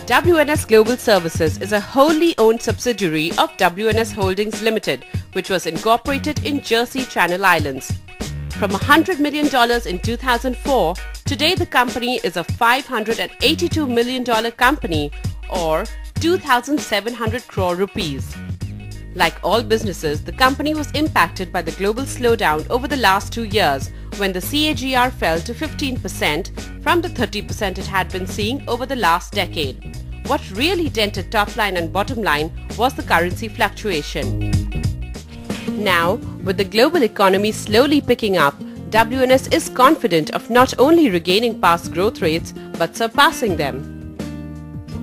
WNS Global Services is a wholly owned subsidiary of WNS Holdings Limited, which was incorporated in Jersey Channel Islands. From $100 million in 2004, today the company is a $582 million company, or 2,700 crore rupees. Like all businesses, the company was impacted by the global slowdown over the last 2 years, when the CAGR fell to 15% from the 30% it had been seeing over the last decade. What really dented top line and bottom line was the currency fluctuation. Now, with the global economy slowly picking up, WNS is confident of not only regaining past growth rates but surpassing them.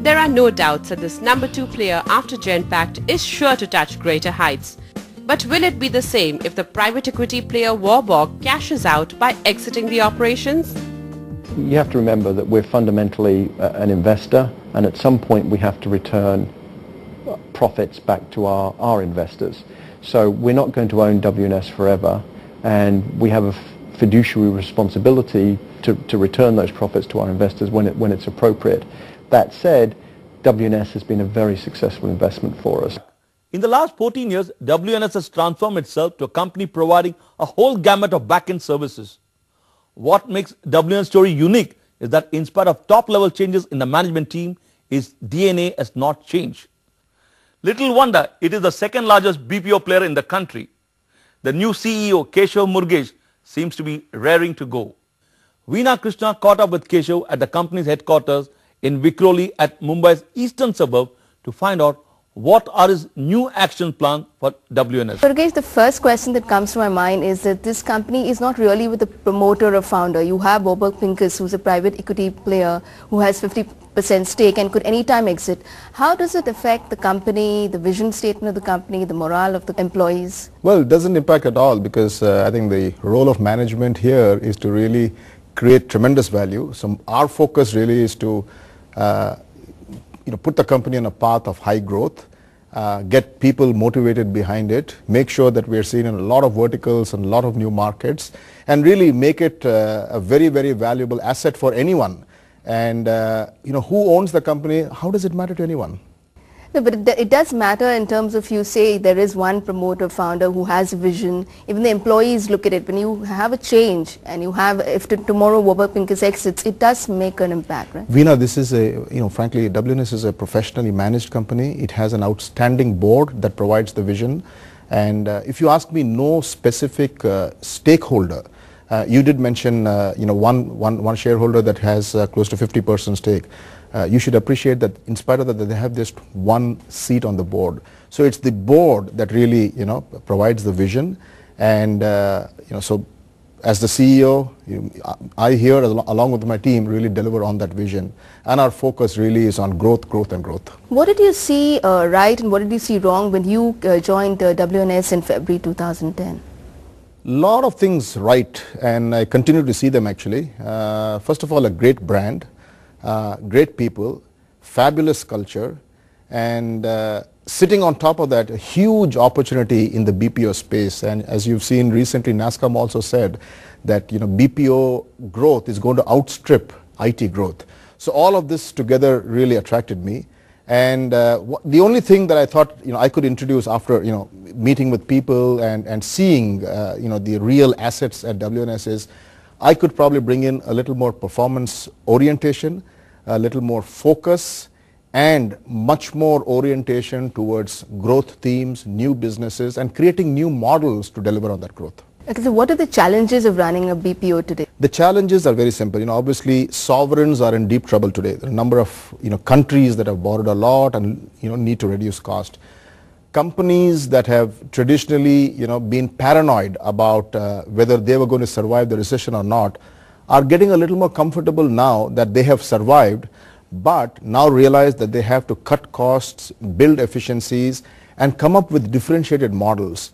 There are no doubts that this number 2 player after Genpact is sure to touch greater heights. But will it be the same if the private equity player Warburg cashes out by exiting the operations? You have to remember that we're fundamentally an investor, and at some point we have to return profits back to our investors. So we're not going to own WNS forever, and we have a fiduciary responsibility to return those profits to our investors when it's appropriate. That said, WNS has been a very successful investment for us. In the last 14 years, WNS has transformed itself to a company providing a whole gamut of back-end services. What makes WNS story unique is that in spite of top-level changes in the management team, its DNA has not changed. Little wonder it is the second largest BPO player in the country. The new CEO, Keshav Murugesh, seems to be raring to go. Veena Krishna caught up with Keshav at the company's headquarters in Vikhroli at Mumbai's eastern suburb to find out what are his new action plan for WNS. Murugesh, the first question that comes to my mind is that this company is not really with the promoter or founder. You have Warburg Pincus, who's a private equity player who has 50% stake and could anytime exit. How does it affect the company, the vision statement of the company, the morale of the employees? Well, it doesn't impact at all, because I think the role of management here is to really create tremendous value. So our focus really is to put the company on a path of high growth, get people motivated behind it, make sure that we are seen in a lot of verticals and a lot of new markets, and really make it a very, very valuable asset for anyone. And who owns the company? How does it matter to anyone? No, but it does matter in terms of, you say there is one promoter founder who has a vision. Even the employees look at it. When you have a change and you have, if tomorrow Warburg Pincus exits, it does make an impact, right? Veena, this is frankly, WNS is a professionally managed company. It has an outstanding board that provides the vision. And if you ask me, no specific stakeholder. You did mention, one shareholder that has close to 50% stake. You should appreciate that in spite of that, they have just one seat on the board. So it's the board that really, provides the vision. And, so as the CEO, I here, along with my team, really deliver on that vision. And our focus really is on growth, growth, and growth. What did you see right and what did you see wrong when you joined WNS in February 2010? Lot of things right, and I continue to see them actually. First of all, a great brand. Great people, fabulous culture, and sitting on top of that, a huge opportunity in the BPO space. And as you've seen recently, NASSCOM also said that BPO growth is going to outstrip IT growth. So all of this together really attracted me. And the only thing that I thought I could introduce after meeting with people and seeing the real assets at WNS is I could probably bring in a little more performance orientation, a little more focus, and much more orientation towards growth themes, new businesses, and creating new models to deliver on that growth. Okay, so what are the challenges of running a BPO today? The challenges are very simple. Obviously, sovereigns are in deep trouble today. There are a number of countries that have borrowed a lot and need to reduce cost. Companies that have traditionally been paranoid about whether they were going to survive the recession or not are getting a little more comfortable now that they have survived, but now realize that they have to cut costs, build efficiencies, and come up with differentiated models.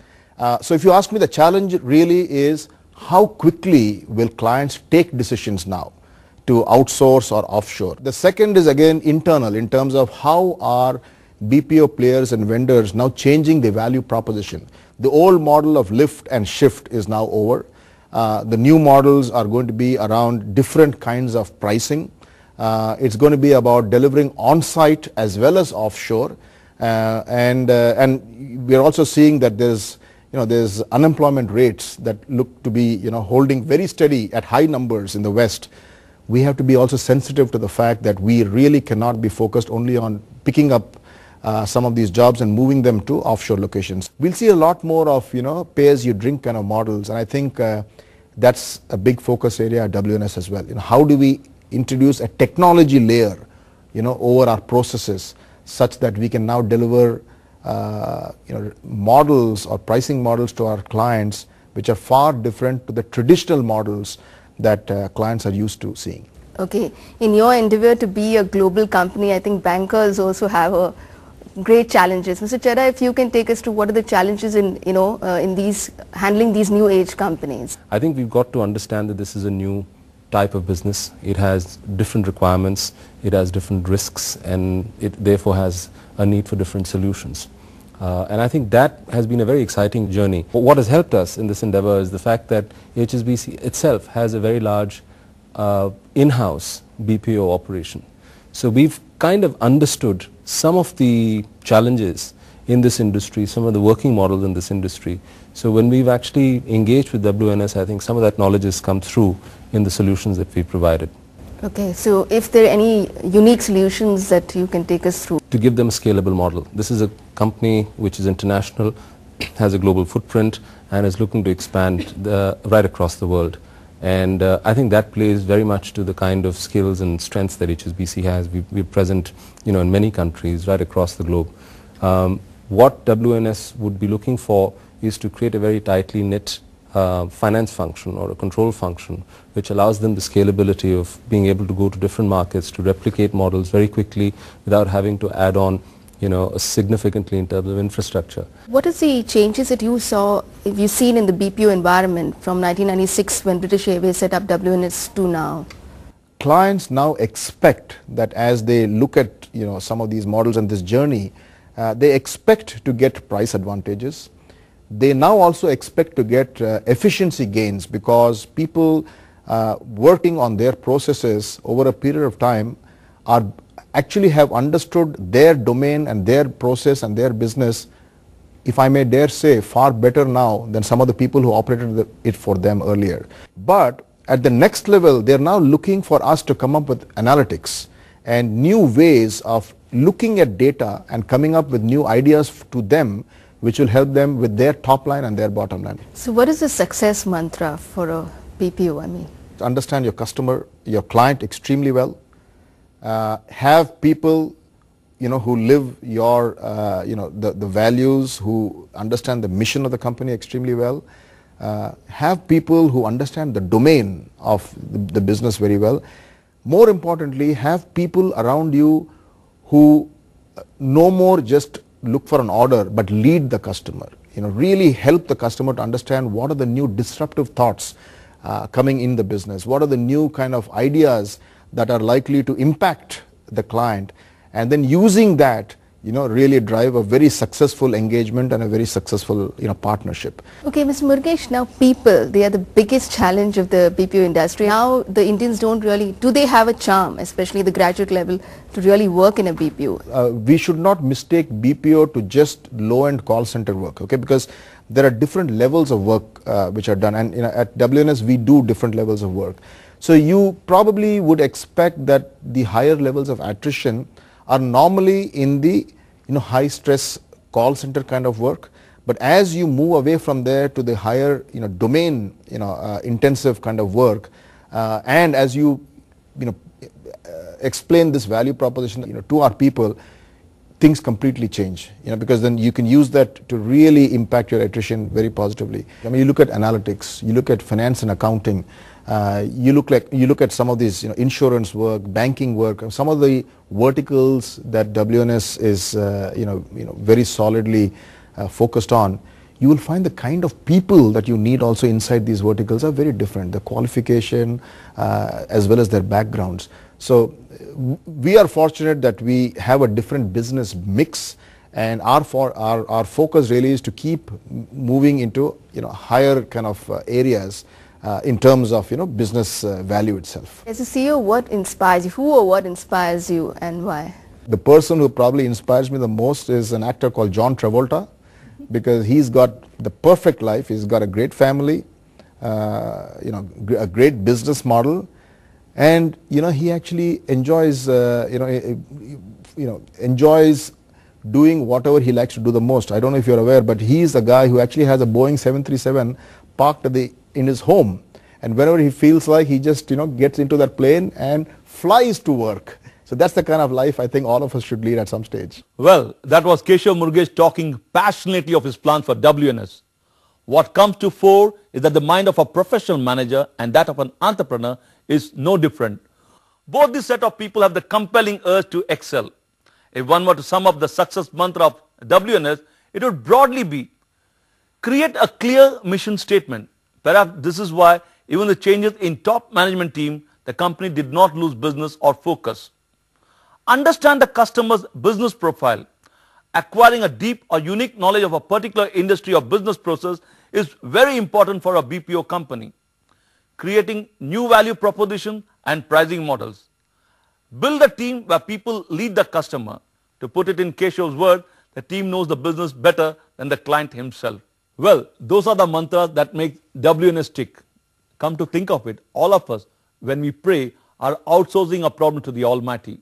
So if you ask me, the challenge really is how quickly will clients take decisions now to outsource or offshore. The second is again internal in terms of how are BPO players and vendors now changing the value proposition. The old model of lift and shift is now over. The new models are going to be around different kinds of pricing. It's going to be about delivering on-site as well as offshore. And we're also seeing that there's unemployment rates that look to be, holding very steady at high numbers in the West. We have to be also sensitive to the fact that we really cannot be focused only on picking up some of these jobs and moving them to offshore locations. We'll see a lot more of, pay-as-you-drink kind of models, and I think that's a big focus area at WNS as well. How do we introduce a technology layer, over our processes such that we can now deliver models or pricing models to our clients which are far different to the traditional models that clients are used to seeing. Okay. In your endeavor to be a global company, I think bankers also have great challenges. Mr. Chera, if you can take us to what are the challenges in handling these new age companies? I think we've got to understand that this is a new type of business. It has different requirements, it has different risks, and it therefore has a need for different solutions. And I think that has been a very exciting journey. What has helped us in this endeavor is the fact that HSBC itself has a very large in-house BPO operation. So we've kind of understood some of the challenges in this industry, some of the working models in this industry. So when we've actually engaged with WNS, I think some of that knowledge has come through in the solutions that we provided. Okay, so if there are any unique solutions that you can take us through. To give them a scalable model. This is a company which is international, has a global footprint, and is looking to expand right across the world. And I think that plays very much to the kind of skills and strengths that HSBC has. We're present, in many countries right across the globe. What WNS would be looking for is to create a very tightly knit finance function or a control function which allows them the scalability of being able to go to different markets, to replicate models very quickly without having to add on significantly in terms of infrastructure. What is the changes that you've seen in the BPO environment from 1996 when British Airways set up WNS to now? Clients now expect that as they look at some of these models and this journey, they expect to get price advantages. They now also expect to get efficiency gains because people working on their processes over a period of time actually have understood their domain and their process and their business, if I may dare say, far better now than some of the people who operated it for them earlier. But at the next level, they're now looking for us to come up with analytics and new ways of looking at data and coming up with new ideas to them which will help them with their top line and their bottom line. So what is the success mantra for a BPO, Understand your customer, your client extremely well. Have people, who live your, the values, who understand the mission of the company extremely well. Have people who understand the domain of the business very well. More importantly, have people around you who no more just look for an order but lead the customer. Really help the customer to understand what are the new disruptive thoughts coming in the business. What are the new kind of ideas that are likely to impact the client, and then using that, really drive a very successful engagement and a very successful, partnership. Okay, Mr. Murugesh, now people, they are the biggest challenge of the BPO industry. Now the Indians do they have a charm, especially the graduate level, to really work in a BPO? We should not mistake BPO to just low-end call center work, okay, because there are different levels of work which are done, and at WNS we do different levels of work. So you probably would expect that the higher levels of attrition are normally in the high stress call center kind of work, but as you move away from there to the higher domain intensive kind of work, and as you explain this value proposition to our people, things completely change, because then you can use that to really impact your attrition very positively. You look at analytics, you look at finance and accounting, you look at some of these insurance work, banking work, some of the verticals that WNS is very solidly focused on. You will find the kind of people that you need also inside these verticals are very different, the qualification as well as their backgrounds. So we are fortunate that we have a different business mix, and our focus really is to keep moving into higher kind of areas in terms of business value itself. As a CEO, what inspires you? Who or what inspires you and why? The person who probably inspires me the most is an actor called John Travolta, because he's got the perfect life. He's got a great family, a great business model, and he actually enjoys enjoys doing whatever he likes to do the most. I don't know if you're aware, but he's a guy who actually has a Boeing 737 parked in his home, and whenever he feels like, he just gets into that plane and flies to work. So that's the kind of life I think all of us should lead at some stage. Well, that was Keshav Murugesh talking passionately of his plans for WNS. What comes to fore is that the mind of a professional manager and that of an entrepreneur is no different. Both this set of people have the compelling urge to excel. If one were to sum up the success mantra of WNS, it would broadly be: create a clear mission statement. Perhaps this is why even the changes in top management team, the company did not lose business or focus. Understand the customer's business profile. Acquiring a deep or unique knowledge of a particular industry or business process is very important for a BPO company. Creating new value proposition and pricing models. Build a team where people lead the customer. To put it in Keshav's word, the team knows the business better than the client himself. Well, those are the mantras that make WNS tick. Come to think of it, all of us, when we pray, are outsourcing a problem to the Almighty.